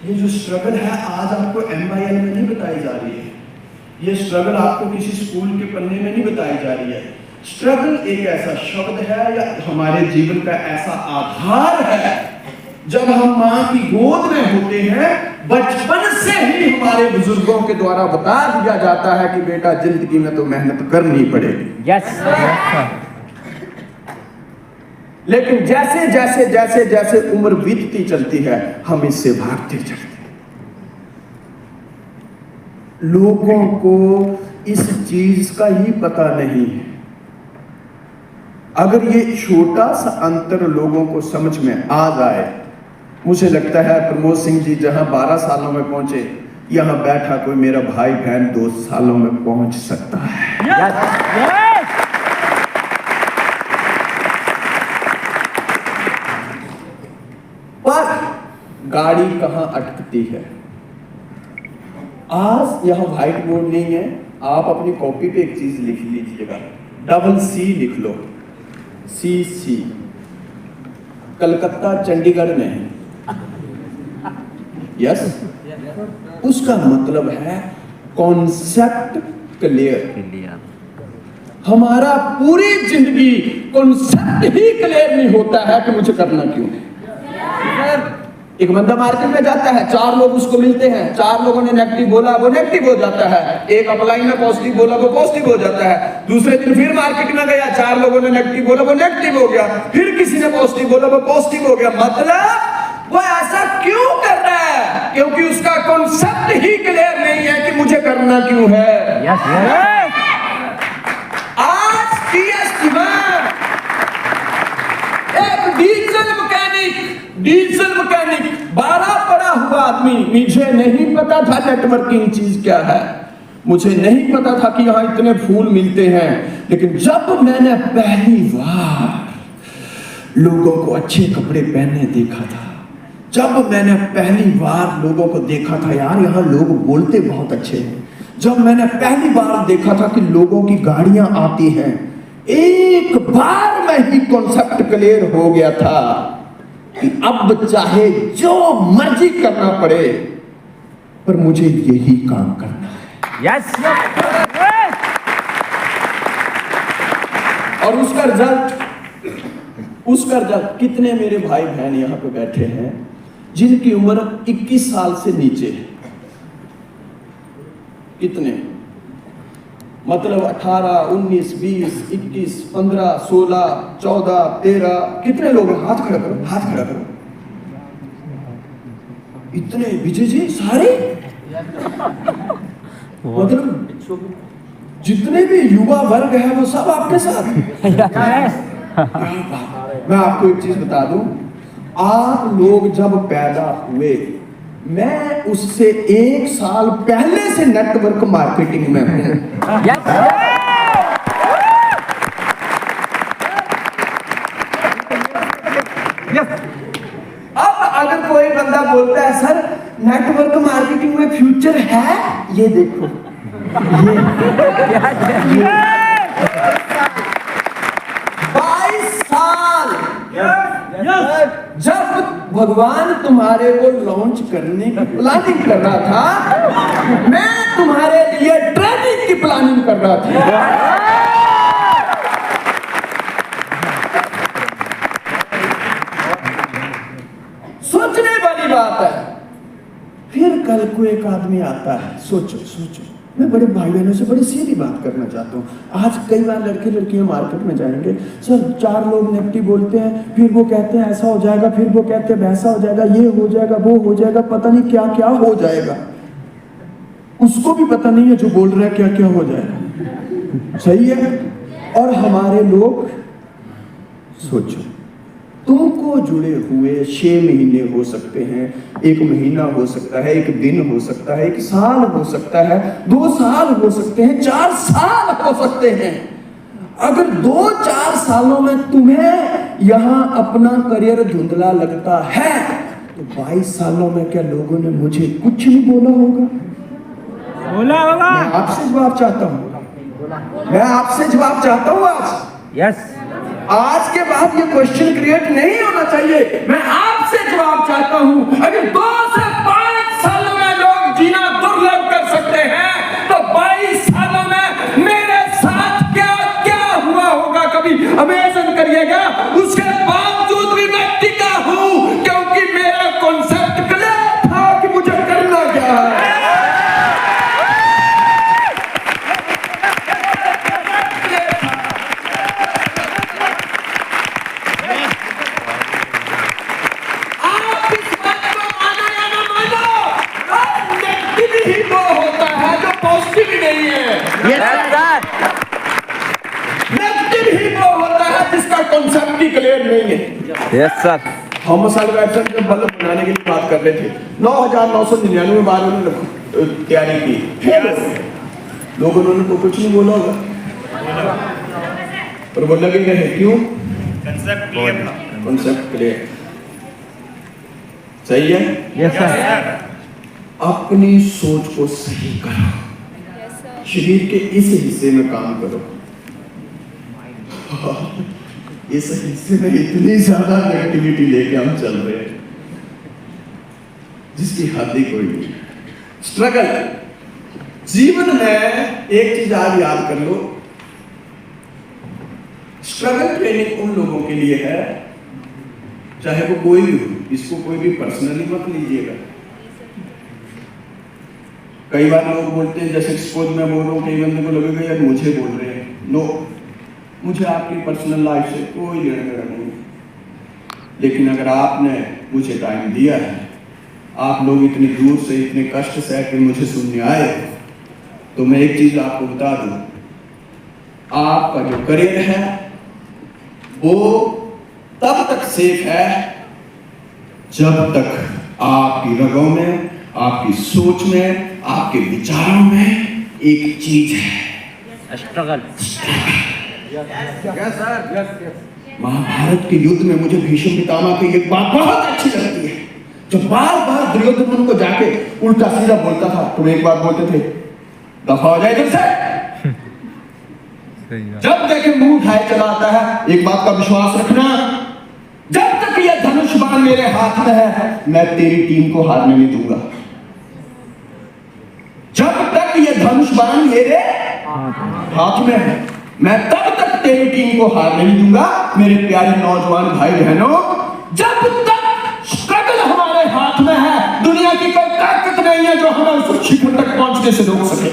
ये जो स्ट्रगल है आज आपको MYL में नहीं बताई जा रही है, ये स्ट्रगल आपको किसी स्कूल के पन्ने में नहीं बताई जा रही है। स्ट्रगल एक ऐसा शब्द है या हमारे जीवन का ऐसा आधार है, जब हम माँ की गोद में होते हैं बचपन से ही हमारे बुजुर्गों के द्वारा बता दिया जाता है कि बेटा जिंदगी में तो मेहनत करनी पड़ेगी। यस। लेकिन जैसे जैसे जैसे जैसे उम्र बीतती चलती है हम इससे भागते चलते हैं। लोगों को इस चीज का ही पता नहीं है। अगर ये छोटा सा अंतर लोगों को समझ में आ जाए, मुझे लगता है प्रमोद सिंह जी जहां 12 सालों में पहुंचे, यहां बैठा कोई मेरा भाई बहन 2 सालों में पहुंच सकता है। यस। पर गाड़ी कहां अटकती है? आज यहां व्हाइट बोर्ड नहीं है, आप अपनी कॉपी पे एक चीज लिख लीजिएगा, CC लिख लो। CC कलकत्ता चंडीगढ़ में है। यस, उसका मतलब है कॉन्सेप्ट क्लियर। हमारा पूरी जिंदगी कॉन्सेप्ट ही क्लियर नहीं होता है कि मुझे करना क्यों है। एक बंदा मार्केट में जाता है, 4 लोग उसको मिलते हैं, 4 लोगों ने नेगेटिव बोला, वो नेगेटिव हो जाता है। एक अपलाइन में पॉजिटिव बोला, वो पॉजिटिव हो जाता है। दूसरे दिन फिर मार्केट में गया, 4 लोगों ने नेगेटिव बोला, वो नेगेटिव हो गया। फिर किसी ने पॉजिटिव बोला, वो पॉजिटिव हो गया। मतलब वो ऐसा क्यों कर रहा है? क्योंकि उसका कॉन्सेप्ट ही क्लियर नहीं है कि मुझे करना क्यों है। आज एक डीजल मैकेनिक 12 पढ़ा हुआ आदमी, मुझे नहीं पता था नेटवर्किंग चीज क्या है, मुझे नहीं पता था कि यहाँ इतने फूल मिलते हैं। लेकिन जब मैंने पहली बार लोगों को अच्छे कपड़े पहने देखा था, जब मैंने पहली बार लोगों को देखा था, यार यहाँ लोग बोलते बहुत अच्छे हैं, जब मैंने पहली बार देखा था कि लोगों की गाड़ियां आती हैं, एक बार में ही कॉन्सेप्ट क्लियर हो गया था कि अब चाहे जो मर्जी करना पड़े पर मुझे यही काम करना है। यस। और उसका रिजल्ट कितने मेरे भाई बहन यहां पे बैठे हैं जिनकी उम्र 21 साल से नीचे है? कितने? मतलब 18, 19, 20, 21, 15, 16, 14, 13, कितने लोग? हाथ खड़ा करो, हाथ खड़ा करो। इतने? विजय जी सारे? मतलब जितने भी युवा वर्ग है वो सब आपके साथ? मैं आपको एक चीज बता दूं, आप लोग जब पैदा हुए, मैं उससे 1 साल पहले से नेटवर्क मार्केटिंग में हूं। अब अगर कोई बंदा बोलता है सर नेटवर्क मार्केटिंग में फ्यूचर है, ये देखो, ये 22 साल जब भगवान तुम्हारे को लॉन्च करने की प्लानिंग कर रहा था, मैं तुम्हारे लिए ट्रेनिंग की प्लानिंग कर रहा था। सोचने वाली बात है। फिर कल को एक आदमी आता है, सोचो, मैं बड़े भाई बहनों से बड़ी सीधी बात करना चाहता हूँ। आज कई बार लड़के लड़कियां मार्केट में जाएंगे, सर 4 लोग नेगेटिव बोलते हैं, फिर वो कहते हैं ऐसा हो जाएगा, फिर वो कहते हैं वैसा हो जाएगा, ये हो जाएगा, वो हो जाएगा, पता नहीं क्या क्या हो जाएगा। उसको भी पता नहीं है जो बोल रहा है क्या क्या हो जाएगा। सही है? और हमारे लोग, सोचो, तुमको जुड़े हुए 6 महीने हो सकते हैं, 1 महीना हो सकता है, 1 दिन हो सकता है, 1 साल हो सकता है, 2 साल हो सकते हैं, 4 साल हो सकते हैं। अगर 2-4 सालों में तुम्हें यहां अपना करियर धुंधला लगता है तो 22 सालों में क्या लोगों ने मुझे कुछ नहीं बोला होगा? मैं आपसे जवाब चाहता हूं, मैं आपसे जवाब चाहता हूं आज। यस। आज के बाद ये क्वेश्चन क्रिएट नहीं होना चाहिए। मैं आपसे जवाब चाहता हूं, अगर 2 से 5 नहीं है। Yes sir. Thomas Alva Edison जब बल्ब बनाने के लिए बात कर रहे थे 9,999 बार उन्होंने तैयारी की, फेल हो गए। लोगों ने तो कुछ नहीं बोला होगा, पर वो लगे रहे। क्यों? Concept clear. सही है? Yes sir. अपनी सोच को सही करो, शरीर के इस हिस्से में काम करो। इस हिस्से में इतनी ज्यादा नेगेटिविटी लेके हम चल रहे हैं जिसकी हद ही कोई नहीं। स्ट्रगल जीवन में एक चीज आज याद कर लो, स्ट्रगल ट्रेनिंग उन लोगों के लिए है, चाहे वो कोई भी हो, इसको कोई भी पर्सनली मत लीजिएगा। कई बार लोग बोलते हैं, जैसे सपोज मैं बोल रहा हूँ, कई बंदे को लगेगा यार मुझे बोल रहे हैं। नो, मुझे आपकी पर्सनल लाइफ से कोई लेना देना नहीं, लेकिन अगर आपने मुझे टाइम दिया है, आप लोग इतनी दूर से इतने कष्ट से आके मुझे सुनने आए, तो मैं एक चीज आपको बता दूं, आपका जो करियर है वो तब तक सेफ है जब तक आपकी रगों में, आपकी सोच में, आपके विचारों में एक चीज है, स्ट्रगल। महाभारत के युद्ध में मुझे भीष्म पितामह की एक बात बहुत अच्छी लगती है, जो बार बार दुर्योधन को जाके उल्टा सीधा बोलता था। तुम एक बात बोलते थे, दफा हो जाए इधर से। जब देखे मुंह उठाए चला आता है, एक बात का विश्वास रखना, जब तक यह धनुष बाण मेरे हाथ में है, मैं तेरी टीम को हारने नहीं दूंगा। जब तक यह धनुष बाण मेरे हाथ में है, मैं तब तक तेरी टीम को हारने नहीं दूंगा। मेरे प्यारे नौजवान भाई बहनों, जब तक स्ट्रगल हमारे हाथ में है, दुनिया की कोई ताकत नहीं है जो हमें उस शिखर तक पहुंचने से रोक सके।